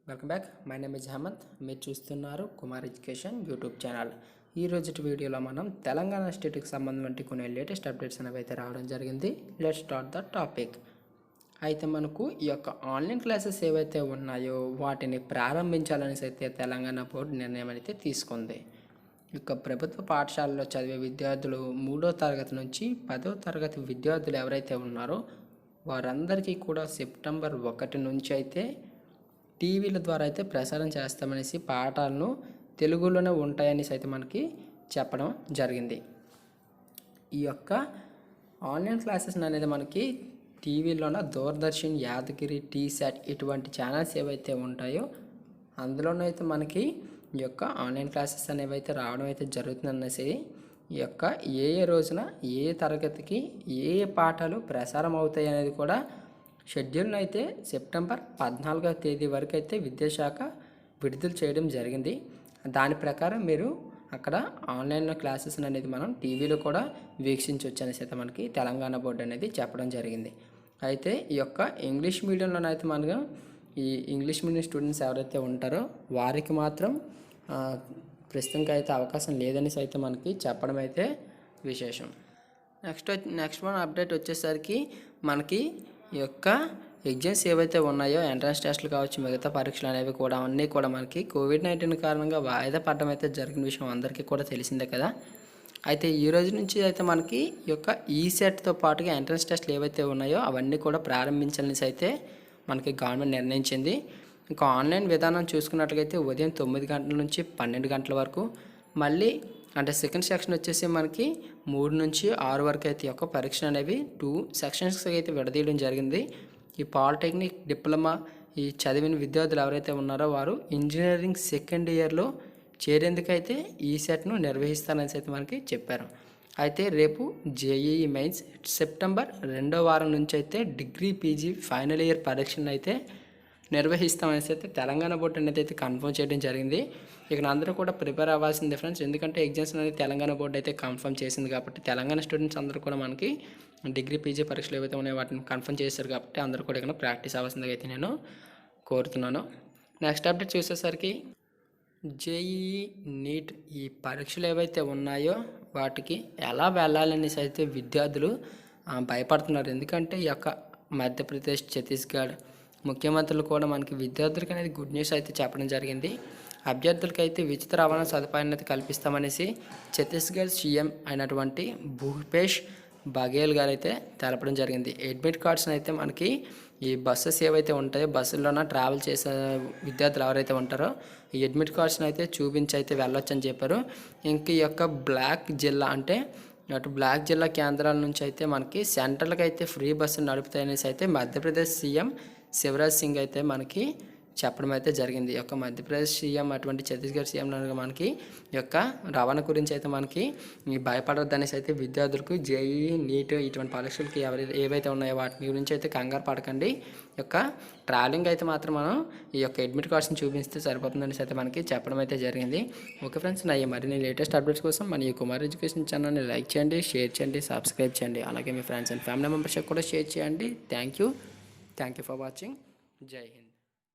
Welcome back. My name is Hemant. మీరు చూస్తున్నారు Kumar education YouTube channel. ఈ రోజు వీడియోలో మనం తెలంగాణ స్టేట్కి సంబంధించి కొన్ని లేటెస్ట్ అప్డేట్స్ అనేవి అయితే రావడం జరిగింది. Let's start the topic. అయితే మనకు ఈ యొక్క ఆన్లైన్ క్లాసెస్ ఏవైతే ఉన్నాయో వాటిని ప్రారంభించాలనేసి అయితే తెలంగాణ బోర్డు నిర్ణయం అయితే తీసుకుంది. ఇక ప్రభుత్వ పాఠశాలలో చదివే విద్యార్థులు 3వ తరగతి నుంచి 10వ తరగతి విద్యార్థులు ఎవరైతే ఉన్నారో వారందరికీ కూడా సెప్టెంబర్ 1 నుంచి అయితే టీవీల ద్వారా అయితే ప్రసారం చేస్తామనేసి పాఠాలను తెలుగులోనే ఉంటాయనేసి అయితే మనకి చెప్పడం జరిగింది. ఈ యొక్క ఆన్లైన్ క్లాసెస్ అనేది మనకి టీవీలోన దూరదర్శన్, యాదగిరి, టీశాట్ ఇటువంటి ఛానల్స్ ఏవైతే ఉంటాయో అందులోనైతే మనకి ఈ యొక్క ఆన్లైన్ క్లాసెస్ అనేవి అయితే రావడం అయితే జరుగుతుందనేసి ఈ యొక్క ఏ రోజున ఏ తరగతికి ఏ పాఠాలు ప్రసారం అవుతాయి అనేది కూడా షెడ్యూల్ను అయితే సెప్టెంబర్ 14వ తేదీ వరకు అయితే విద్యాశాఖ విడుదల చేయడం జరిగింది. దాని ప్రకారం మీరు అక్కడ ఆన్లైన్ క్లాసెస్ అనేది మనం టీవీలో కూడా వీక్షించవచ్చు అనేసి అయితే మనకి తెలంగాణ బోర్డు అనేది చెప్పడం జరిగింది. అయితే ఈ యొక్క ఇంగ్లీష్ మీడియంలోనైతే మనకు ఈ ఇంగ్లీష్ మీడియం స్టూడెంట్స్ ఎవరైతే ఉంటారో వారికి మాత్రం ప్రస్తుతానికి అయితే అవకాశం లేదనేసి అయితే మనకి చెప్పడం అయితే విశేషం. నెక్స్ట్ వన్ అప్డేట్ వచ్చేసరికి మనకి ఈ యొక్క ఎగ్జామ్స్ ఏవైతే ఉన్నాయో ఎంట్రన్స్ టెస్టులు కావచ్చు, మిగతా పరీక్షలు అనేవి కూడా అన్నీ కూడా మనకి కోవిడ్-19 కారణంగా వాయిదా పడడం అయితే జరిగిన విషయం అందరికీ కూడా తెలిసిందే కదా. అయితే ఈ రోజు నుంచి అయితే మనకి ఈ యొక్క ఈసెట్తో పాటుగా ఎంట్రన్స్ టెస్టులు ఏవైతే ఉన్నాయో అవన్నీ కూడా ప్రారంభించాలనేసి అయితే మనకి గవర్నమెంట్ నిర్ణయించింది. ఇంకా ఆన్లైన్ విధానం చూసుకున్నట్లయితే ఉదయం 9 గంటల నుంచి 12 గంటల వరకు, మళ్ళీ అంటే సెకండ్ సెక్షన్ వచ్చేసి మనకి 3 నుంచి 6 వరకు అయితే యొక్క పరీక్షలు అనేవి 2 సెక్షన్స్కి అయితే విడదీయడం జరిగింది. ఈ పాలిటెక్నిక్, డిప్లొమా ఈ చదివిన విద్యార్థులు ఎవరైతే ఉన్నారో వారు ఇంజనీరింగ్ సెకండ్ ఇయర్లో చేరేందుకైతే ఈ సెట్ను నిర్వహిస్తారని అయితే మనకి చెప్పారు. అయితే రేపు జేఈఈ మెయిన్స్ సెప్టెంబర్ 2వ వారం నుంచి అయితే డిగ్రీ, పీజీ ఫైనల్ ఇయర్ పరీక్షలను అయితే నిర్వహిస్తామనేసి అయితే తెలంగాణ బోర్డు అనేది అయితే కన్ఫర్మ్ చేయడం జరిగింది. ఇక్కడ అందరూ కూడా ప్రిపేర్ అవ్వాల్సింది ఫ్రెండ్స్, ఎందుకంటే ఎగ్జామ్స్ అనేది తెలంగాణ బోర్డు అయితే కన్ఫర్మ్ చేసింది కాబట్టి తెలంగాణ స్టూడెంట్స్ అందరూ కూడా మనకి డిగ్రీ, పీజీ పరీక్షలు ఏవైతే ఉన్నాయో వాటిని కన్ఫర్మ్ చేశారు కాబట్టి అందరూ కూడా ఇక్కడ ప్రాక్టీస్ అవ్వాల్సిందిగా అయితే నేను కోరుతున్నాను. నెక్స్ట్ అప్డేట్ చూసేసరికి జేఈఈ, నీట్ ఈ పరీక్షలు ఏవైతే ఉన్నాయో వాటికి ఎలా వెళ్ళాలనేసి అయితే విద్యార్థులు భయపడుతున్నారు. ఎందుకంటే ఈ యొక్క మధ్యప్రదేశ్, ఛత్తీస్గఢ్ ముఖ్యమంత్రులు కూడా మనకి విద్యార్థులకి అనేది గుడ్ న్యూస్ అయితే చెప్పడం జరిగింది. అభ్యర్థులకైతే ఉచిత రవాణా సదుపాయాన్ని అయితే కల్పిస్తామనేసి ఛత్తీస్గఢ్ సీఎం అయినటువంటి భూపేష్ బఘేల్ గారు అయితే తెలపడం జరిగింది. అడ్మిట్ కార్డ్స్ని అయితే మనకి ఈ బస్సెస్ ఏవైతే ఉంటాయో బస్సుల్లోన ట్రావెల్ చేసే విద్యార్థులు ఎవరైతే ఉంటారో ఈ అడ్మిట్ కార్డ్స్ని అయితే చూపించి అయితే వెళ్ళొచ్చు అని చెప్పారు. ఇంక ఈ యొక్క బ్లాక్ జిల్లా అంటే అటు బ్లాక్ జిల్లా కేంద్రాల నుంచి అయితే మనకి సెంట్రల్కి అయితే ఫ్రీ బస్సులు నడుపుతాయనేసి అయితే మధ్యప్రదేశ్ సీఎం శివరాజ్ సింగ్ అయితే మనకి చెప్పడం అయితే జరిగింది. ఈ యొక్క మధ్యప్రదేశ్ సీఎం అటువంటి ఛత్తీస్గఢ్ సీఎం మనకి ఈ యొక్క రవాణా గురించి అయితే మనకి భయపడొద్దనేసి అయితే విద్యార్థులకు జేఈఈ, నీట్ ఇటువంటి పరీక్షలకి ఏవైతే ఉన్నాయో వాటి గురించి అయితే కంగారు పడకండి. ఈ యొక్క ట్రావెలింగ్ అయితే మాత్రం మనం ఈ యొక్క అడ్మిట్ కార్డ్స్ని చూపిస్తే సరిపోతుందనేసి అయితే మనకి చెప్పడం అయితే జరిగింది. ఓకే ఫ్రెండ్స్, నా ఈ మరిన్ని లేటెస్ట్ అప్డేట్స్ కోసం మన ఈ కుమార్ ఎడ్యుకేషన్ ఛానల్ని లైక్ చేయండి, షేర్ చేయండి, సబ్స్క్రైబ్ చేయండి. అలాగే మీ ఫ్రెండ్స్ అండ్ ఫ్యామిలీ మెంబర్స్కి కూడా షేర్ చేయండి. Thank you for watching. జై హింద్.